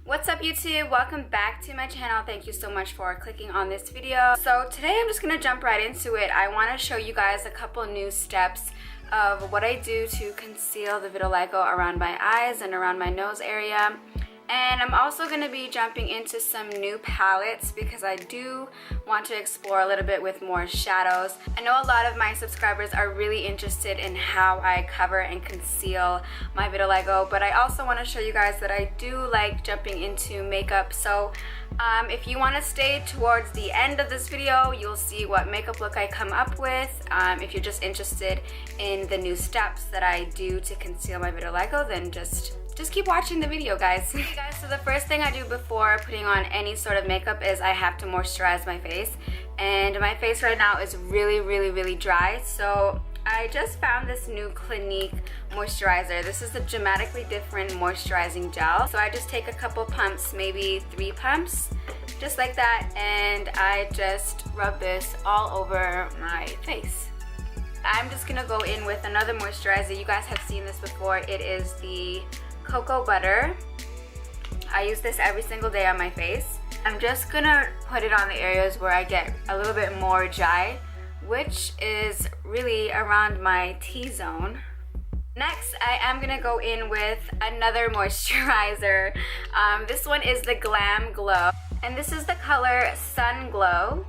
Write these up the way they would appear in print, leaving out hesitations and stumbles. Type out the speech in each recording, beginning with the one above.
What's up YouTube? Welcome back to my channel. Thank you so much for clicking on this video. So today I'm just gonna jump right into it. I want to show you guys a couple new steps of what I do to conceal the vitiligo around my eyes and around my nose area. And I'm also going to be jumping into some new palettes because I do want to explore a little bit with more shadows. I know a lot of my subscribers are really interested in how I cover and conceal my vitiligo, but I also want to show you guys that I do like jumping into makeup. So if you want to stay towards the end of this video, you'll see what makeup look I come up with. If you're just interested in the new steps that I do to conceal my vitiligo, then just keep watching the video, guys. Okay, guys, so the first thing I do before putting on any sort of makeup is I have to moisturize my face. And my face right now is really dry. So I just found this new Clinique moisturizer. This is the dramatically different moisturizing gel. So I just take a couple pumps, maybe 3 pumps, just like that. And I just rub this all over my face. I'm just gonna go in with another moisturizer. You guys have seen this before. It is the cocoa butter. I use this every single day on my face. I'm just gonna put it on the areas where I get a little bit more dry, which is really around my T-zone. Next, I am gonna go in with another moisturizer. This one is the GLAMGLOW, and this is the color Sun Glow.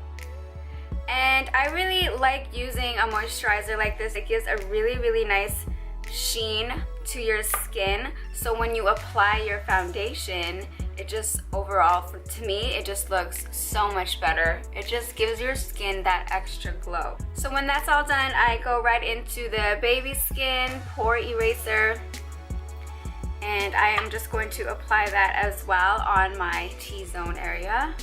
And I really like using a moisturizer like this. It gives a really nice sheen to your skin, so when you apply your foundation, it just overall, to me, it just looks so much better. It just gives your skin that extra glow. So when that's all done, I go right into the baby skin pore eraser, and I am just going to apply that as well on my T-zone area.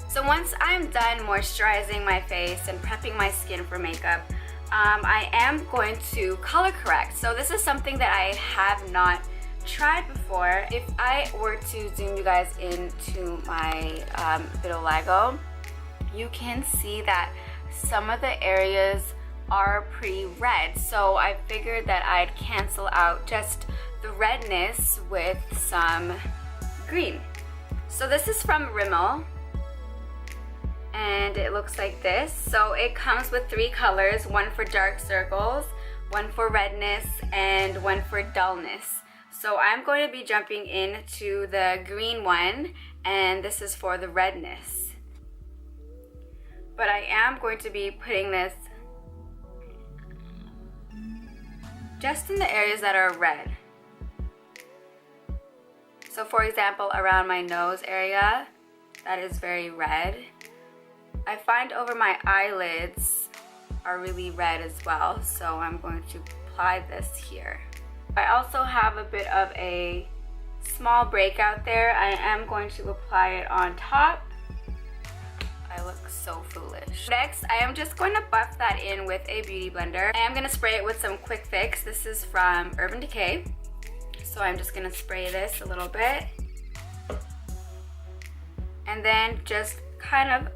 So once I'm done moisturizing my face and prepping my skin for makeup, I am going to color correct. So this is something that I have not tried before. If I were to zoom you guys into my vitiligo, you can see that some of the areas are pretty red. So I figured that I'd cancel out just the redness with some green. So this is from RIMMEL. And it looks like this. So it comes with 3 colors, one for dark circles, one for redness, and one for dullness. So I'm going to be jumping into the green one, and this is for the redness. But I am going to be putting this just in the areas that are red. So for example, around my nose area, that is very red. I find over my eyelids are really red as well, so I'm going to apply this here. I also have a bit of a small breakout there. I am going to apply it on top. I look so foolish. Next, I am just going to buff that in with a beauty blender. I am going to spray it with some Quick Fix. This is from Urban Decay. So I'm just going to spray this a little bit. And then just kind of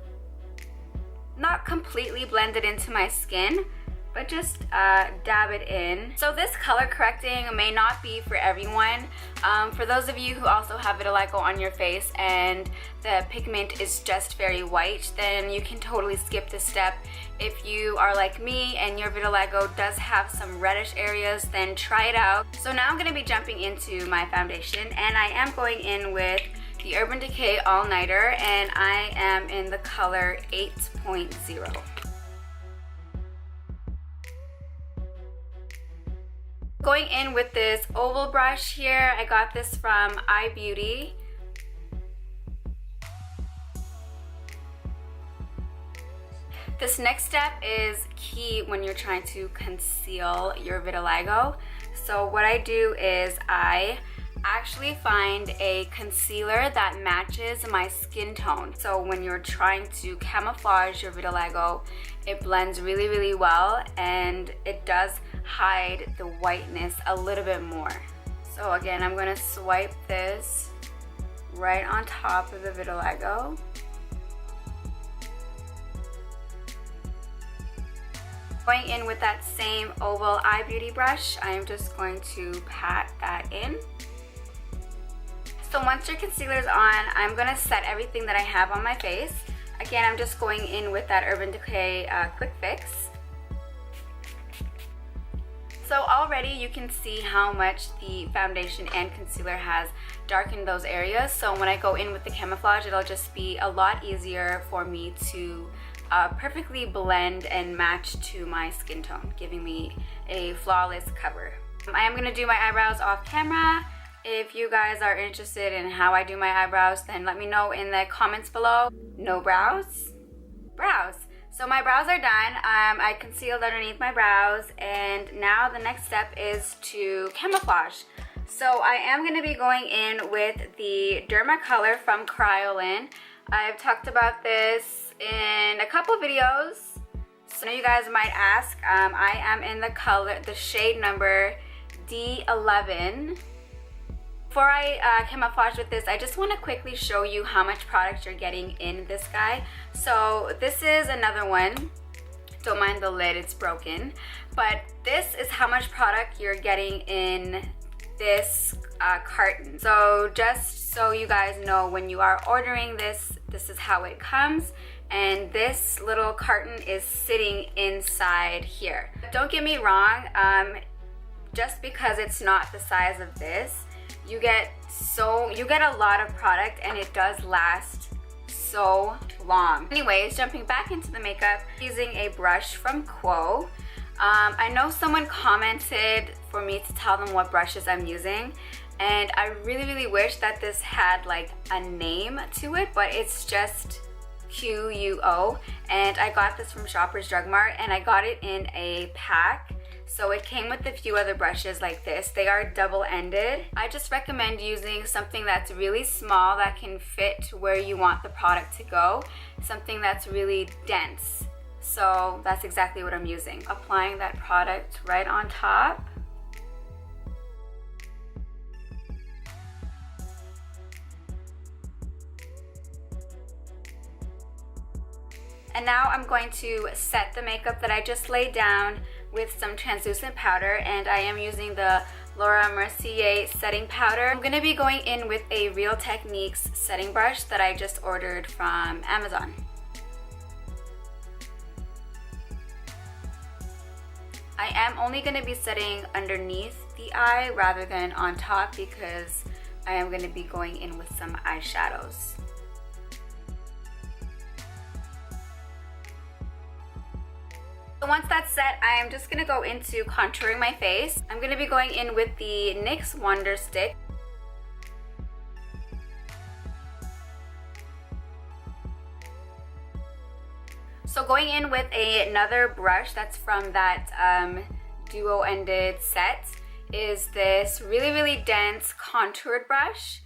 not completely blend it into my skin, but just dab it in. So this color correcting may not be for everyone. For those of you who also have vitiligo on your face and the pigment is just very white, then you can totally skip this step. If you are like me and your vitiligo does have some reddish areas, then try it out. So now I'm going to be jumping into my foundation, and I am going in with the Urban Decay All Nighter, and I am in the color 8.0. Going in with this oval brush here. I got this from iBeauty. This next step is key when you're trying to conceal your vitiligo. So what I do is I actually find a concealer that matches my skin tone. So when you're trying to camouflage your vitiligo, it blends really well, and it does hide the whiteness a little bit more. So again, I'm going to swipe this right on top of the vitiligo. Going in with that same oval eye beauty brush, I am just going to pat that in. So once your concealer's on, I'm gonna set everything that I have on my face. Again, I'm just going in with that Urban Decay Quick Fix. So already you can see how much the foundation and concealer has darkened those areas. So when I go in with the camouflage, it'll just be a lot easier for me to perfectly blend and match to my skin tone, giving me a flawless cover. I am gonna do my eyebrows off camera. If you guys are interested in how I do my eyebrows, then let me know in the comments below. No brows? Brows. So my brows are done. I concealed underneath my brows, and now the next step is to camouflage. So I am going to be going in with the Derma Color from KRYOLAN. I've talked about this in a couple videos. So you guys might ask, I am in the shade number D11. Before I camouflage with this, I just want to quickly show you how much product you're getting in this guy. So this is another one. Don't mind the lid, it's broken. But this is how much product you're getting in this carton. So just so you guys know, when you are ordering this, this is how it comes. And this little carton is sitting inside here. Don't get me wrong, just because it's not the size of this, you get a lot of product, and it does last so long. Anyways, jumping back into the makeup, using a brush from Quo. I know someone commented for me to tell them what brushes I'm using, and I really wish that this had like a name to it, but it's just QUO, and I got this from Shoppers Drug Mart, and I got it in a pack. So it came with a few other brushes like this. They are double-ended. I just recommend using something that's really small that can fit where you want the product to go. Something that's really dense. So that's exactly what I'm using. Applying that product right on top. And now I'm going to set the makeup that I just laid down with some translucent powder, and I am using the Laura Mercier setting powder. I'm going to be going in with a Real Techniques setting brush that I just ordered from Amazon. I am only going to be setting underneath the eye rather than on top, because I am going to be going in with some eyeshadows. So once that's set, I am just going to go into contouring my face. I'm going to be going in with the NYX Wonder Stick. So going in with another brush that's from that duo-ended set is this really dense contoured brush.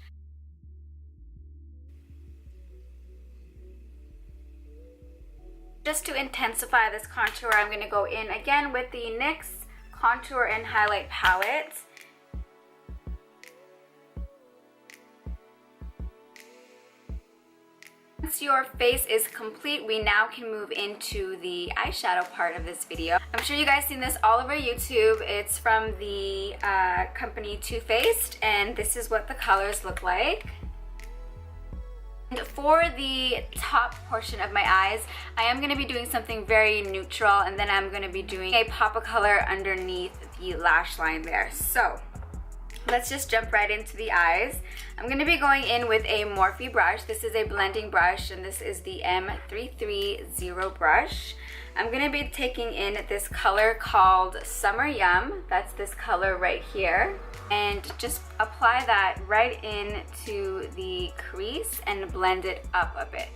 Just to intensify this contour, I'm going to go in again with the NYX Contour and Highlight Palette. Once your face is complete, we now can move into the eyeshadow part of this video. I'm sure you guys seen this all over YouTube. It's from the company Too Faced, and this is what the colors look like. And for the top portion of my eyes, I am going to be doing something very neutral, and then I'm going to be doing a pop of color underneath the lash line there. So let's just jump right into the eyes. I'm going to be going in with a Morphe brush. This is a blending brush, and this is the M330 brush. I'm going to be taking in this color called Summer Yum. That's this color right here. And just apply that right into the crease and blend it up a bit.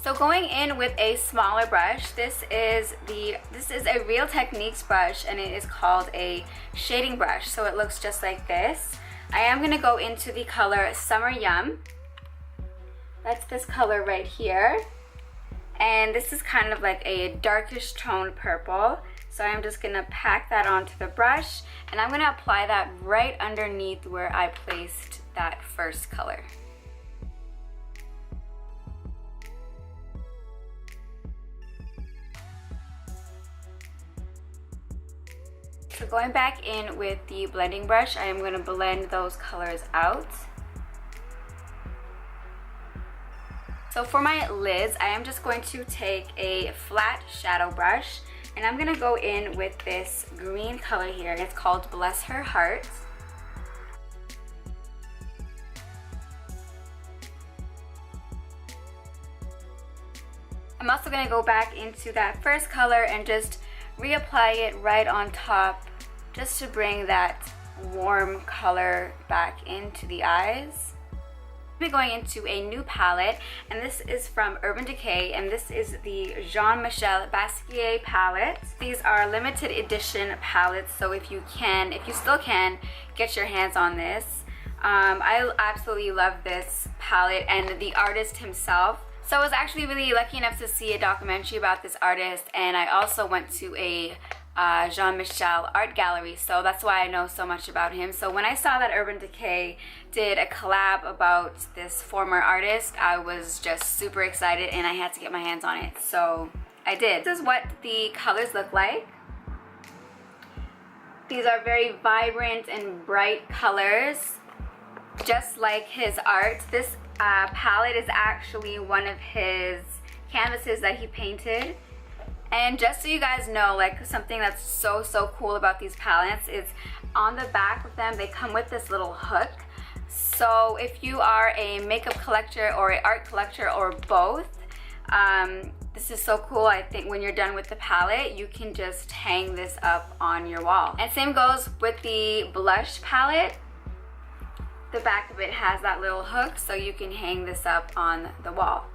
So going in with a smaller brush, this is a Real Techniques brush, and it is called a shading brush. So it looks just like this. I am going to go into the color Summer Yum. That's this color right here. And this is kind of like a darkish toned purple. So I'm just going to pack that onto the brush, and I'm going to apply that right underneath where I placed that first color. So going back in with the blending brush, I am going to blend those colors out. So for my lids, I am just going to take a flat shadow brush, and I'm going to go in with this green color here. It's called Bless Her Heart. I'm also going to go back into that first color and just reapply it right on top, just to bring that warm color back into the eyes. I'll be going into a new palette, and this is from Urban Decay, and this is the Jean-Michel Basquiat palette. These are limited edition palettes, so if you still can, get your hands on this. I absolutely love this palette and the artist himself. So I was actually really lucky enough to see a documentary about this artist, and I also went to a Jean-Michel art gallery, so that's why I know so much about him. So when I saw that Urban Decay did a collab about this former artist, I was just super excited and I had to get my hands on it, so I did. This is what the colors look like. These are very vibrant and bright colors, just like his art. This palette is actually one of his canvases that he painted. And just so you guys know, like, something that's so cool about these palettes is on the back of them, they come with this little hook. So if you are a makeup collector or an art collector or both, this is so cool. I think when you're done with the palette, you can just hang this up on your wall. And same goes with the blush palette. The back of it has that little hook, so you can hang this up on the wall.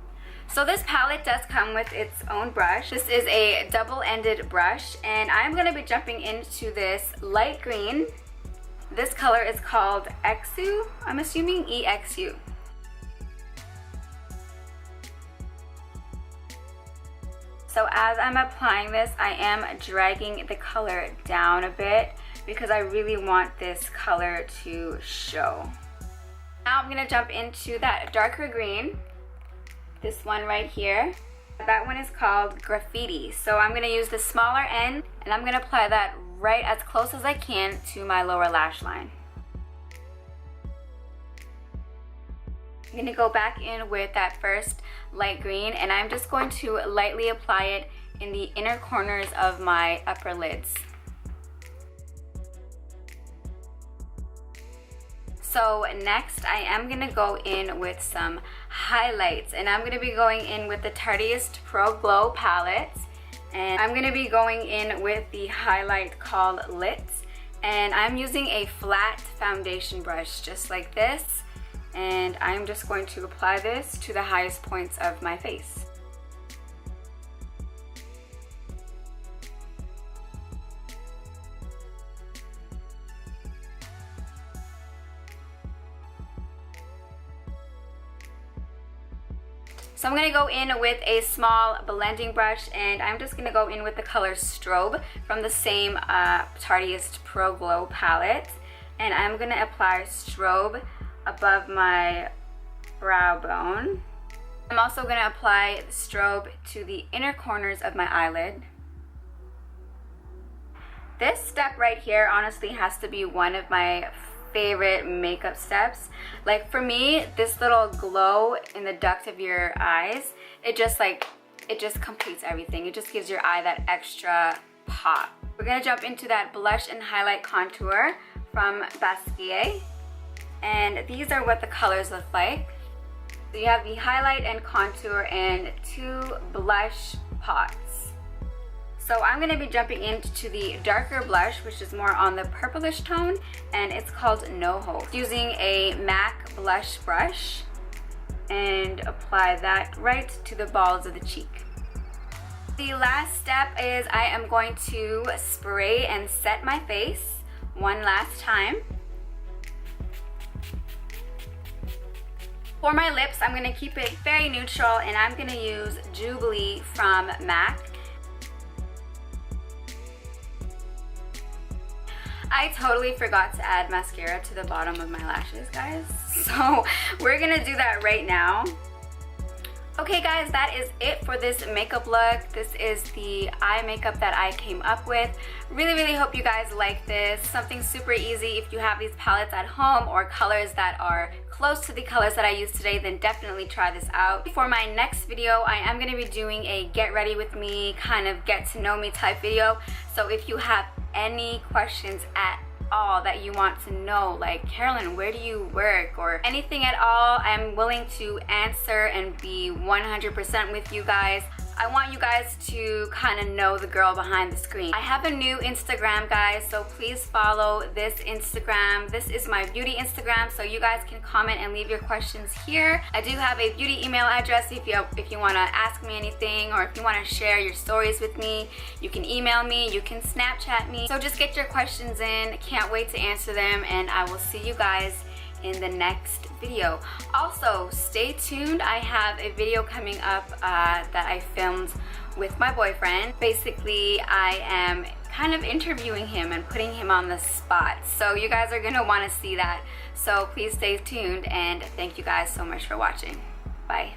So this palette does come with its own brush. This is a double-ended brush, and I'm going to be jumping into this light green. This color is called XU. I'm assuming EXU. So as I'm applying this, I am dragging the color down a bit because I really want this color to show. Now I'm going to jump into that darker green, this one right here. That one is called Graffiti. So I'm going to use the smaller end, and I'm going to apply that right as close as I can to my lower lash line. I'm going to go back in with that first light green, and I'm just going to lightly apply it in the inner corners of my upper lids. So next, I am going to go in with some highlights, and I'm going to be going in with the Tarteist Pro Glow palette, and I'm going to be going in with the highlight called Lit, and I'm using a flat foundation brush just like this, and I'm just going to apply this to the highest points of my face. So I'm going to go in with a small blending brush, and I'm just going to go in with the color Strobe from the same Tarteist Pro Glow palette. And I'm going to apply Strobe above my brow bone. I'm also going to apply Strobe to the inner corners of my eyelid. This step right here honestly has to be one of my favorite makeup steps. Like for me, this little glow in the duct of your eyes, it just completes everything. It just gives your eye that extra pop. We're gonna jump into that blush and highlight contour from Basquiat, and these are what the colors look like. So you have the highlight and contour and two blush pots. So I'm going to be jumping into the darker blush, which is more on the purplish tone, and it's called No Hope. Using a MAC blush brush, and apply that right to the balls of the cheek. The last step is I am going to spray and set my face one last time. For my lips, I'm going to keep it very neutral, and I'm going to use Jubilee from MAC. I totally forgot to add mascara to the bottom of my lashes, guys. So we're gonna do that right now. Okay guys, that is it for this makeup look. This is the eye makeup that I came up with. Really hope you guys like this. Something super easy. If you have these palettes at home or colors that are close to the colors that I used today, then definitely try this out. For my next video, I am going to be doing a get ready with me, kind of get to know me type video. So if you have any questions at all that you want to know, like Carolyn, where do you work, or anything at all, I'm willing to answer and be 100% with you guys. I want you guys to kind of know the girl behind the screen. I have a new Instagram, guys, so please follow this Instagram. This is my beauty Instagram, so you guys can comment and leave your questions here. I do have a beauty email address if you want to ask me anything, or if you want to share your stories with me. You can email me, you can Snapchat me. So just get your questions in. Can't wait to answer them, and I will see you guys in the next video. Also, stay tuned. I have a video coming up that I filmed with my boyfriend. Basically, I am kind of interviewing him and putting him on the spot. So you guys are gonna want to see that. So please stay tuned, and thank you guys so much for watching. Bye.